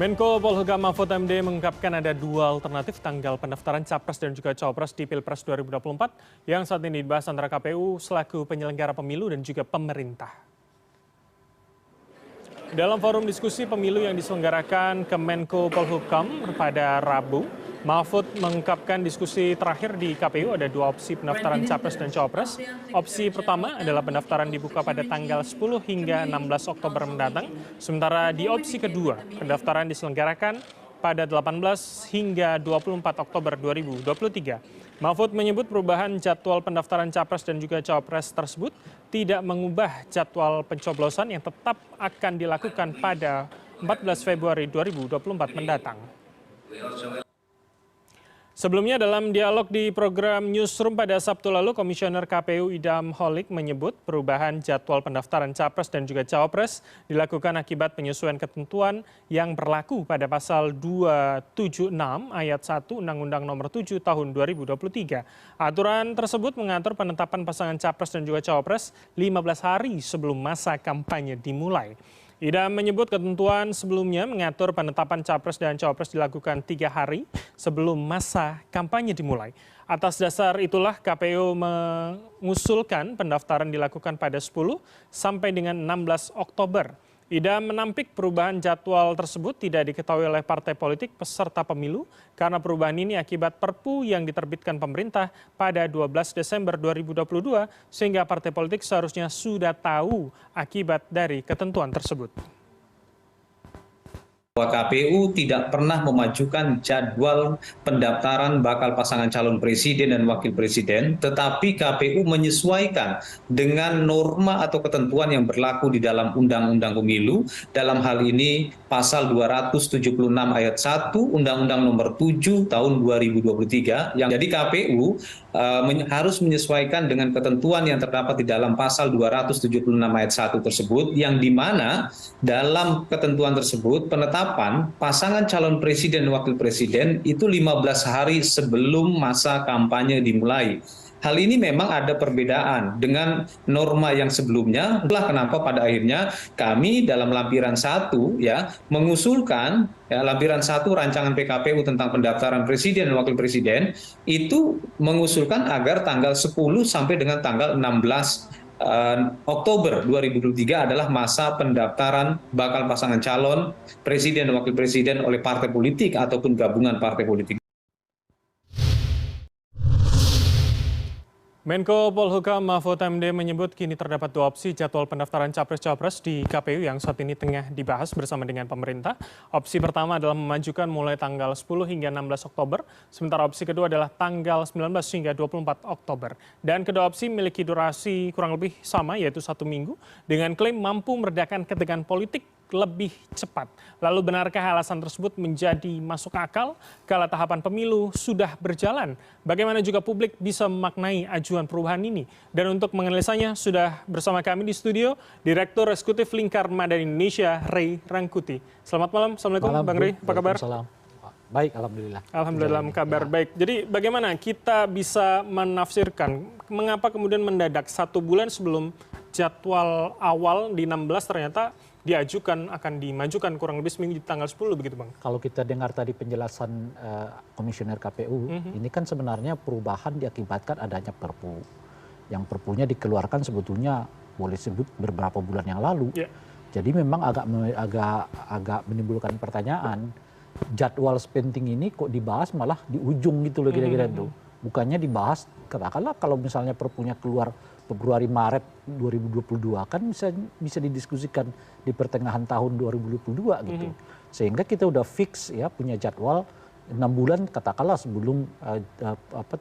Menko Polhukam Mahfud MD mengungkapkan ada dua alternatif tanggal pendaftaran Capres dan juga Cawapres di Pilpres 2024 yang saat ini dibahas antara KPU selaku penyelenggara pemilu dan juga pemerintah. Dalam forum diskusi pemilu yang diselenggarakan Kemenko Polhukam pada Rabu, Mahfud mengungkapkan diskusi terakhir di KPU ada dua opsi pendaftaran Capres dan Cawapres. Opsi pertama adalah pendaftaran dibuka pada tanggal 10 hingga 16 Oktober mendatang. Sementara di opsi kedua, pendaftaran diselenggarakan pada 18 hingga 24 Oktober 2023. Mahfud menyebut perubahan jadwal pendaftaran Capres dan juga Cawapres tersebut tidak mengubah jadwal pencoblosan yang tetap akan dilakukan pada 14 Februari 2024 mendatang. Sebelumnya dalam dialog di program Newsroom pada Sabtu lalu, Komisioner KPU Idam Holik menyebut perubahan jadwal pendaftaran Capres dan juga Cawapres dilakukan akibat penyesuaian ketentuan yang berlaku pada pasal 276 ayat 1 Undang-Undang Nomor 7 Tahun 2023. Aturan tersebut mengatur penetapan pasangan Capres dan juga Cawapres 15 hari sebelum masa kampanye dimulai. Idam menyebut ketentuan sebelumnya mengatur penetapan Capres dan Cawapres dilakukan 3 hari sebelum masa kampanye dimulai. Atas dasar itulah KPU mengusulkan pendaftaran dilakukan pada 10 sampai dengan 16 Oktober. Idam menampik perubahan jadwal tersebut tidak diketahui oleh partai politik peserta pemilu karena perubahan ini akibat Perpu yang diterbitkan pemerintah pada 12 Desember 2022 sehingga partai politik seharusnya sudah tahu akibat dari ketentuan tersebut. Bahwa KPU tidak pernah memajukan jadwal pendaftaran bakal pasangan calon presiden dan wakil presiden, tetapi KPU menyesuaikan dengan norma atau ketentuan yang berlaku di dalam Undang-Undang Pemilu, dalam hal ini pasal 276 ayat 1 Undang-Undang Nomor 7 Tahun 2023, yang jadi KPU harus menyesuaikan dengan ketentuan yang terdapat di dalam pasal 276 ayat 1 tersebut, yang di mana dalam ketentuan tersebut penetapan pasangan calon presiden dan wakil presiden itu 15 hari sebelum masa kampanye dimulai. Hal ini memang ada perbedaan dengan norma yang sebelumnya. Itulah kenapa pada akhirnya kami dalam lampiran 1 mengusulkan lampiran 1 rancangan PKPU tentang pendaftaran presiden dan wakil presiden itu mengusulkan agar tanggal 10 sampai dengan tanggal 16 Oktober 2023 adalah masa pendaftaran bakal pasangan calon presiden dan wakil presiden oleh partai politik ataupun gabungan partai politik. Menko Polhukam Mahfud MD menyebut kini terdapat dua opsi jadwal pendaftaran Capres-Cawapres di KPU yang saat ini tengah dibahas bersama dengan pemerintah. Opsi pertama adalah memajukan mulai tanggal 10 hingga 16 Oktober, sementara opsi kedua adalah tanggal 19 hingga 24 Oktober. Dan kedua opsi memiliki durasi kurang lebih sama, yaitu 1 minggu, dengan klaim mampu meredakan ketegangan politik lebih cepat. Lalu benarkah alasan tersebut menjadi masuk akal kala tahapan pemilu sudah berjalan? Bagaimana juga publik bisa memaknai ajuan perubahan ini? Dan untuk menganalisanya sudah bersama kami di studio Direktur Eksekutif Lingkar Madani Indonesia, Ray Rangkuti. Selamat malam, Assalamualaikum Bang Ray, apa kabar? Baik, Alhamdulillah. Alhamdulillah, kabar baik. Jadi bagaimana kita bisa menafsirkan mengapa kemudian mendadak 1 bulan sebelum jadwal awal di 16 ternyata diajukan akan dimajukan kurang lebih seminggu di tanggal 10 begitu Bang? Kalau kita dengar tadi penjelasan Komisioner KPU, ini kan sebenarnya perubahan diakibatkan adanya Perpu. Yang Perpunya dikeluarkan sebetulnya boleh sebut beberapa bulan yang lalu. Yeah. Jadi memang agak menimbulkan pertanyaan, jadwal sepenting ini kok dibahas malah di ujung gitu loh kira-kira itu. Bukannya dibahas, katakanlah kalau misalnya Perpunya keluar Februari Maret 2022 kan bisa didiskusikan di pertengahan tahun 2022 gitu. Sehingga kita udah fix ya punya jadwal 6 bulan katakanlah sebelum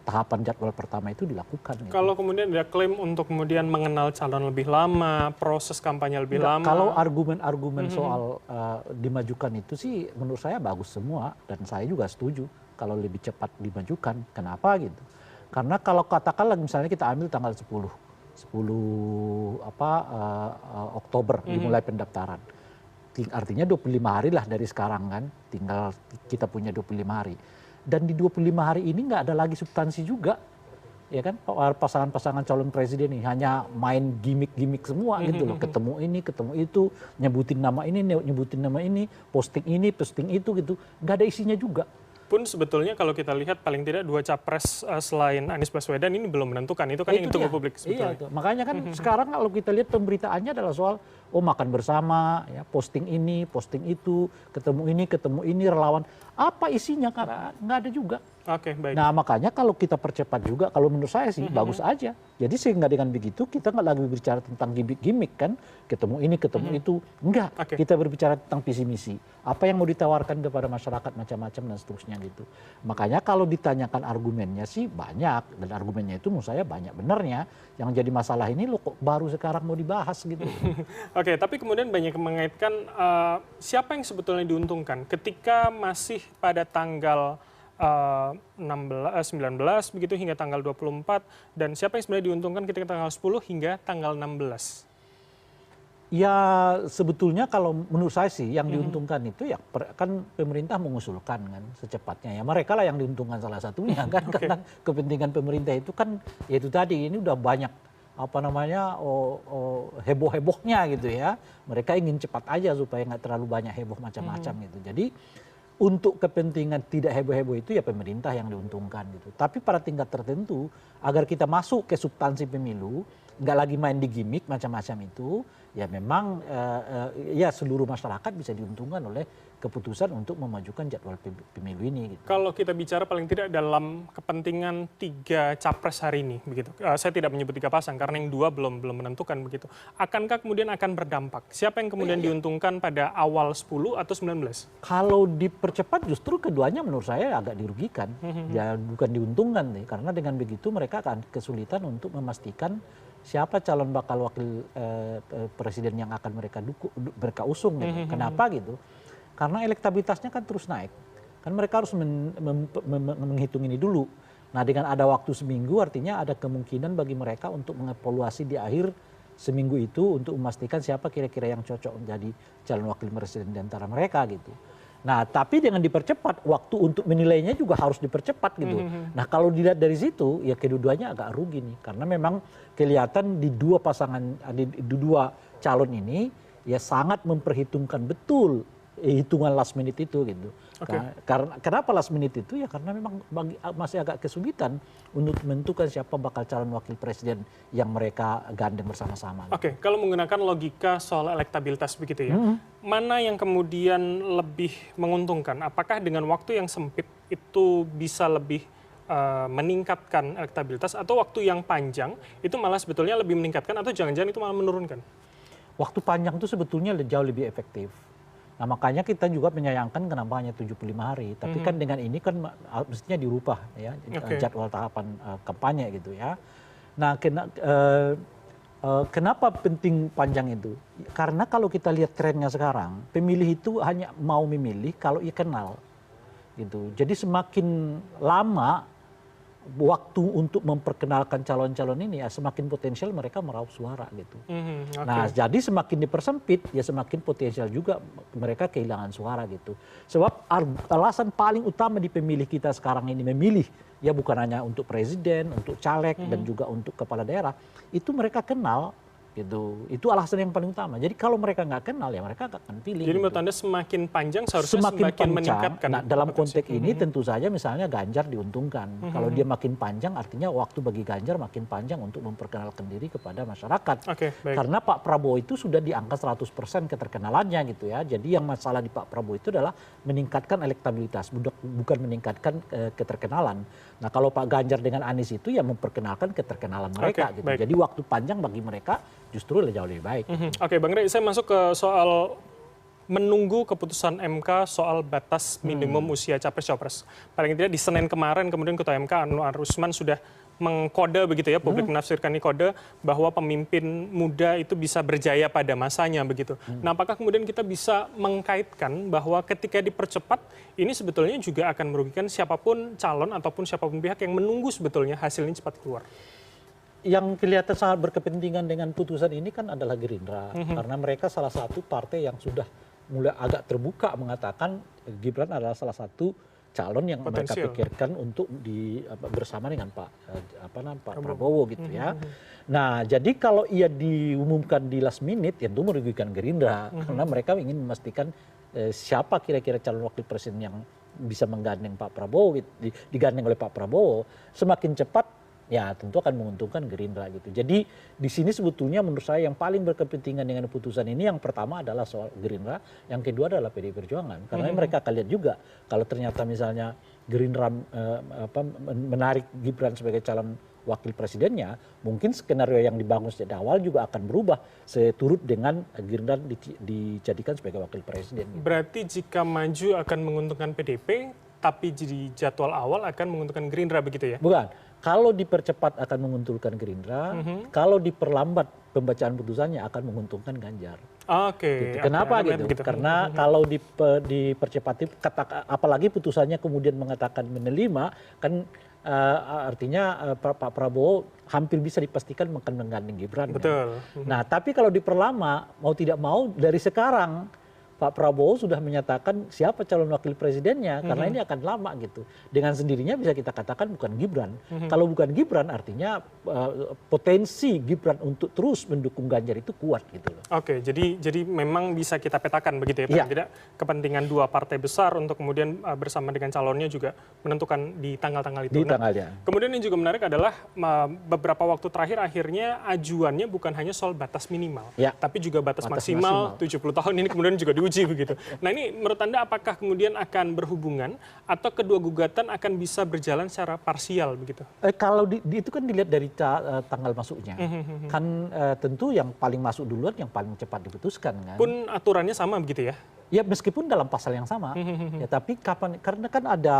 tahapan jadwal pertama itu dilakukan. Gitu. Kalau kemudian ada klaim untuk kemudian mengenal calon lebih lama, proses kampanye lebih lama. Kalau argumen-argumen soal dimajukan itu sih menurut saya bagus semua dan saya juga setuju kalau lebih cepat dimajukan. Kenapa gitu? Karena kalau katakanlah misalnya kita ambil tanggal 10 Oktober dimulai pendaftaran. Artinya 25 hari lah dari sekarang kan, tinggal kita punya 25 hari. Dan di 25 hari ini nggak ada lagi substansi juga. ya kan pasangan-pasangan calon presiden ini hanya main gimmick-gimmick semua gitu loh, ketemu ini ketemu itu, nyebutin nama ini, posting itu gitu, nggak ada isinya juga. Pun sebetulnya kalau kita lihat paling tidak dua capres selain Anies Baswedan ini belum menentukan, itu kan yang ditunggu publik sebetulnya. Iya, makanya kan sekarang kalau kita lihat pemberitaannya adalah soal makan bersama, ya, posting ini, posting itu, ketemu ini, relawan. Apa isinya? Karena nggak ada juga. Oke, baik. Nah makanya kalau kita percepat juga, kalau menurut saya sih bagus aja. Jadi sehingga dengan begitu kita nggak lagi berbicara tentang gimmick kan, ketemu ini, ketemu itu. Enggak, kita berbicara tentang visi misi. Apa yang mau ditawarkan kepada masyarakat macam-macam dan seterusnya gitu. Makanya kalau ditanyakan argumennya sih banyak. Dan argumennya itu menurut saya banyak benernya. Yang jadi masalah ini loh kok baru sekarang mau dibahas gitu. Oke, tapi kemudian banyak yang mengaitkan siapa yang sebetulnya diuntungkan ketika masih pada tanggal 19 begitu hingga tanggal 24, dan siapa yang sebenarnya diuntungkan ketika tanggal 10 hingga tanggal 16? Ya sebetulnya kalau menurut saya sih yang diuntungkan itu ya kan pemerintah mengusulkan kan secepatnya, ya mereka lah yang diuntungkan salah satunya kan. Karena kepentingan pemerintah itu kan ya itu tadi, ini udah banyak heboh-hebohnya gitu ya, mereka ingin cepat aja supaya nggak terlalu banyak heboh macam-macam gitu. Jadi untuk kepentingan tidak heboh-heboh itu ya pemerintah yang diuntungkan gitu. Tapi pada tingkat tertentu agar kita masuk ke substansi pemilu, nggak lagi main di gimmick macam-macam itu, ya memang ya seluruh masyarakat bisa diuntungkan oleh keputusan untuk memajukan jadwal pemilu ini. Gitu. Kalau kita bicara paling tidak dalam kepentingan 3 capres hari ini, begitu. Saya tidak menyebut 3 pasang karena yang 2 belum menentukan begitu. Akankah kemudian akan berdampak? Siapa yang kemudian diuntungkan pada awal 10 atau 19? Kalau dipercepat justru keduanya menurut saya agak dirugikan, ya bukan diuntungkan nih, karena dengan begitu mereka akan kesulitan untuk memastikan siapa calon bakal wakil presiden yang akan mereka usung gitu. Kenapa gitu? Karena elektabilitasnya kan terus naik. Kan mereka harus menghitung ini dulu. Nah dengan ada waktu seminggu artinya ada kemungkinan bagi mereka untuk mengevaluasi di akhir seminggu itu untuk memastikan siapa kira-kira yang cocok menjadi calon wakil presiden di antara mereka gitu. Nah tapi dengan dipercepat, waktu untuk menilainya juga harus dipercepat gitu. Nah kalau dilihat dari situ ya kedua-duanya agak rugi nih. Karena memang kelihatan di dua calon ini ya sangat memperhitungkan betul hitungan last minute itu gitu. Kenapa last minute itu? Ya karena memang masih agak kesulitan untuk menentukan siapa bakal calon wakil presiden yang mereka gandeng bersama-sama. Oke, kalau menggunakan logika soal elektabilitas begitu ya, mana yang kemudian lebih menguntungkan? Apakah dengan waktu yang sempit itu bisa lebih meningkatkan elektabilitas, atau waktu yang panjang itu malah sebetulnya lebih meningkatkan, atau jangan-jangan itu malah menurunkan? Waktu panjang itu sebetulnya jauh lebih efektif. Nah makanya kita juga menyayangkan kenapa hanya 75 hari. Tapi kan dengan ini kan mestinya dirubah ya jadwal tahapan kampanye gitu ya. Nah kenapa penting panjang itu? Karena kalau kita lihat trennya sekarang, pemilih itu hanya mau memilih kalau ia kenal gitu. Jadi semakin lama waktu untuk memperkenalkan calon-calon ini ya semakin potensial mereka meraup suara gitu. Nah jadi semakin dipersempit ya semakin potensial juga mereka kehilangan suara gitu. Sebab alasan paling utama di pemilih kita sekarang ini memilih ya bukan hanya untuk presiden, untuk caleg dan juga untuk kepala daerah, itu mereka kenal gitu. Itu alasan yang paling utama. Jadi kalau mereka nggak kenal ya mereka nggak akan pilih. Jadi menurut Anda semakin panjang seharusnya semakin meningkatkan. Nah, dalam konteks ini tentu saja misalnya Ganjar diuntungkan. Kalau dia makin panjang artinya waktu bagi Ganjar makin panjang untuk memperkenalkan diri kepada masyarakat. Karena Pak Prabowo itu sudah di angka 100% keterkenalannya gitu ya. Jadi yang masalah di Pak Prabowo itu adalah meningkatkan elektabilitas, bukan meningkatkan keterkenalan. Nah kalau Pak Ganjar dengan Anies itu ya memperkenalkan keterkenalan mereka gitu. Jadi waktu panjang bagi mereka justru jauh lebih baik. Oke, Bang Rey, saya masuk ke soal menunggu keputusan MK soal batas minimum usia capres-capres. Paling tidak di Senin kemarin kemudian Ketua MK Anwar Usman sudah mengkode begitu ya, publik menafsirkan ini kode bahwa pemimpin muda itu bisa berjaya pada masanya begitu. Nah, apakah kemudian kita bisa mengkaitkan bahwa ketika dipercepat ini sebetulnya juga akan merugikan siapapun calon ataupun siapapun pihak yang menunggu sebetulnya hasilnya cepat keluar? Yang kelihatan sangat berkepentingan dengan putusan ini kan adalah Gerindra. Karena mereka salah satu partai yang sudah mulai agak terbuka mengatakan Gibran adalah salah satu calon yang mereka Potensial. pikirkan untuk bersama dengan Pak Prabowo gitu ya. Nah, jadi kalau ia diumumkan di last minute, ya itu merugikan Gerindra karena mereka ingin memastikan siapa kira-kira calon wakil presiden yang bisa menggandeng Pak Prabowo, gitu, digandeng oleh Pak Prabowo. Semakin cepat, ya tentu akan menguntungkan Gerindra gitu. Jadi di sini sebetulnya menurut saya yang paling berkepentingan dengan putusan ini yang pertama adalah soal Gerindra, yang kedua adalah PDI Perjuangan. Karena mereka akan lihat juga kalau ternyata misalnya Gerindra menarik Gibran sebagai calon wakil presidennya, mungkin skenario yang dibangun sejak awal juga akan berubah seturut dengan Gerindra dijadikan sebagai wakil presiden. Gitu. Berarti jika maju akan menguntungkan PDP, tapi di jadwal awal akan menguntungkan Gerindra begitu ya? Bukan. Kalau dipercepat akan menguntungkan Gerindra, kalau diperlambat pembacaan putusannya akan menguntungkan Ganjar. Oke. Gitu. Kenapa gitu? Karena kalau dipercepat, apalagi putusannya kemudian mengatakan menerima, kan artinya Pak Prabowo hampir bisa dipastikan akan menggandeng Gibran. Betul. Kan? Nah, tapi kalau diperlama, mau tidak mau dari sekarang Pak Prabowo sudah menyatakan siapa calon wakil presidennya karena ini akan lama gitu. Dengan sendirinya bisa kita katakan bukan Gibran. Kalau bukan Gibran artinya potensi Gibran untuk terus mendukung Ganjar itu kuat gitu loh. Oke, jadi memang bisa kita petakan begitu ya, paling tidak kepentingan dua partai besar untuk kemudian bersama dengan calonnya juga menentukan di tanggal-tanggal itu. Di tanggalnya. Kemudian yang juga menarik adalah beberapa waktu terakhir akhirnya ajuannya bukan hanya soal batas minimal, tapi juga batas maksimal 70 tahun ini kemudian juga diuji begitu. Nah ini menurut Anda apakah kemudian akan berhubungan atau kedua gugatan akan bisa berjalan secara parsial begitu? Kalau itu kan dilihat dari tanggal masuknya. Kan tentu yang paling masuk duluan yang paling cepat diputuskan kan. Pun aturannya sama begitu ya? Ya meskipun dalam pasal yang sama. Ya tapi karena kan ada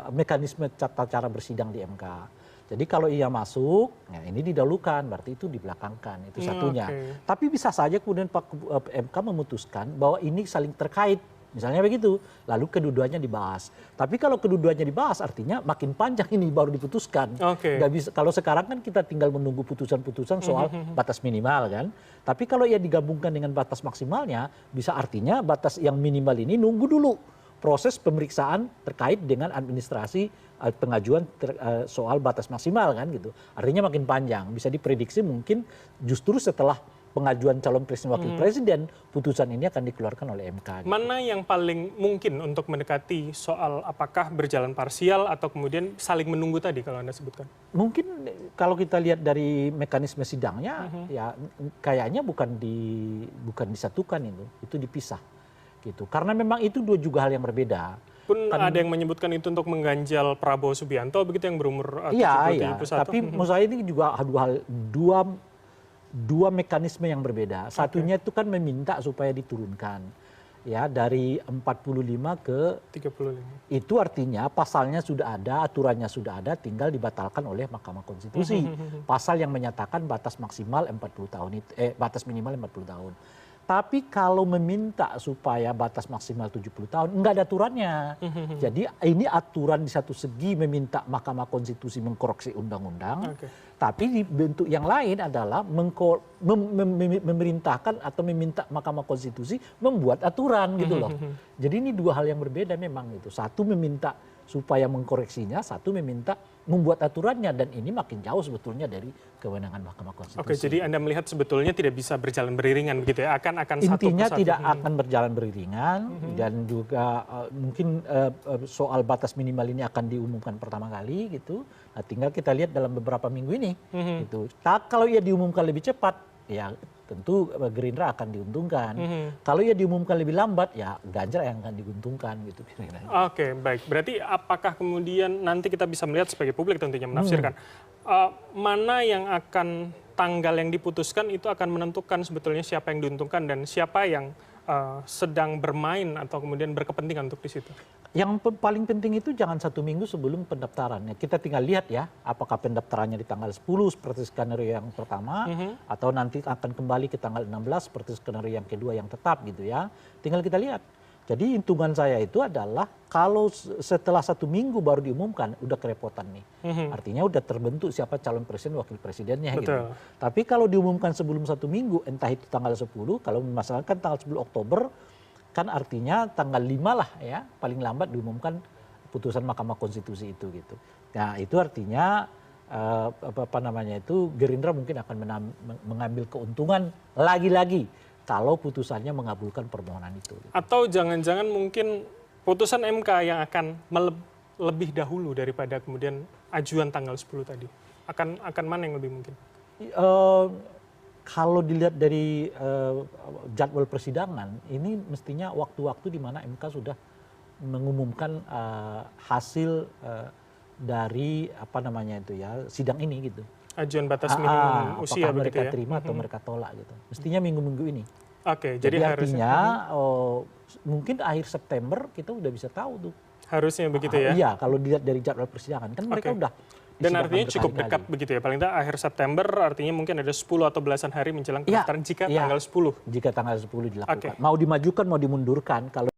mekanisme tata cara bersidang di MK. Jadi kalau ia masuk, ya ini didahulukan, berarti itu dibelakangkan, itu satunya. Tapi bisa saja kemudian MK memutuskan bahwa ini saling terkait, misalnya begitu, lalu kedua-duanya dibahas. Tapi kalau kedua-duanya dibahas, artinya makin panjang ini baru diputuskan. Nggak bisa, kalau sekarang kan kita tinggal menunggu putusan-putusan soal batas minimal kan. Tapi kalau ia digabungkan dengan batas maksimalnya, bisa artinya batas yang minimal ini nunggu dulu proses pemeriksaan terkait dengan administrasi pengajuan soal batas maksimal kan gitu. Artinya makin panjang, bisa diprediksi mungkin justru setelah pengajuan calon presiden wakil presiden putusan ini akan dikeluarkan oleh MK. Gitu. Mana yang paling mungkin untuk mendekati soal apakah berjalan parsial atau kemudian saling menunggu tadi kalau Anda sebutkan? Mungkin kalau kita lihat dari mekanisme sidangnya ya kayaknya bukan disatukan itu dipisah gitu. Karena memang itu juga hal yang berbeda. Pun ada yang menyebutkan itu untuk mengganjal Prabowo Subianto begitu yang berumur 71. Tapi menurut saya ini juga dua mekanisme yang berbeda. Satunya itu kan meminta supaya diturunkan ya dari 45 ke 35. Itu artinya pasalnya sudah ada, aturannya sudah ada, tinggal dibatalkan oleh Mahkamah Konstitusi. Pasal yang menyatakan batas maksimal 40 tahun itu batas minimal 40 tahun. Tapi kalau meminta supaya batas maksimal 70 tahun, enggak ada aturannya. Jadi ini aturan di satu segi meminta Mahkamah Konstitusi mengkoreksi undang-undang, tapi di bentuk yang lain adalah memerintahkan atau meminta Mahkamah Konstitusi membuat aturan gitu loh. Jadi ini dua hal yang berbeda memang itu. Satu meminta supaya mengkoreksinya, satu meminta membuat aturannya, dan ini makin jauh sebetulnya dari kewenangan Mahkamah Konstitusi. Oke, jadi Anda melihat sebetulnya tidak bisa berjalan beriringan begitu ya? Akan Intinya satu tidak akan berjalan beriringan, dan juga mungkin soal batas minimal ini akan diumumkan pertama kali gitu. Nah, tinggal kita lihat dalam beberapa minggu ini gitu. Kalau ia diumumkan lebih cepat, ya tentu Gerindra akan diuntungkan. Kalau ia diumumkan lebih lambat, ya Ganjar yang akan diuntungkan gitu. Oke, baik. Berarti apakah kemudian nanti kita bisa melihat sebagai publik tentunya menafsirkan mana yang akan tanggal yang diputuskan itu akan menentukan sebetulnya siapa yang diuntungkan dan siapa yang sedang bermain atau kemudian berkepentingan untuk di situ. Yang paling penting itu jangan 1 minggu sebelum pendaftaran. Kita tinggal lihat ya, apakah pendaftarannya di tanggal 10 seperti skenario yang pertama, atau nanti akan kembali ke tanggal 16 seperti skenario yang kedua yang tetap gitu ya. Tinggal kita lihat. Jadi hitungan saya itu adalah kalau setelah 1 minggu baru diumumkan, udah kerepotan nih. Artinya udah terbentuk siapa calon presiden, wakil presidennya gitu. Tapi kalau diumumkan sebelum 1 minggu, entah itu tanggal 10, kalau misalkan tanggal 10 Oktober, kan artinya tanggal 5 lah ya, paling lambat diumumkan putusan Mahkamah Konstitusi itu gitu. Nah itu artinya Gerindra mungkin akan mengambil keuntungan lagi-lagi kalau putusannya mengabulkan permohonan itu. Gitu. Atau jangan-jangan mungkin putusan MK yang akan lebih dahulu daripada kemudian ajuan tanggal 10 tadi. Akan mana yang lebih mungkin? Kalau dilihat dari jadwal persidangan, ini mestinya waktu-waktu di mana MK sudah mengumumkan hasil dari sidang ini gitu. Ajuan batas minimum usia apakah mereka begitu ya? terima atau mereka tolak gitu. Mestinya minggu-minggu ini. Oke, jadi harusnya artinya mungkin akhir September kita udah bisa tahu tuh. Harusnya begitu ya? Iya, kalau dilihat dari jadwal persidangan kan mereka udah. Dan artinya cukup dekat begitu ya, paling tidak akhir September artinya mungkin ada 10 atau belasan hari menjelang pendaftaran jika tanggal 10. Jika tanggal 10 dilakukan. Mau dimajukan mau dimundurkan kalau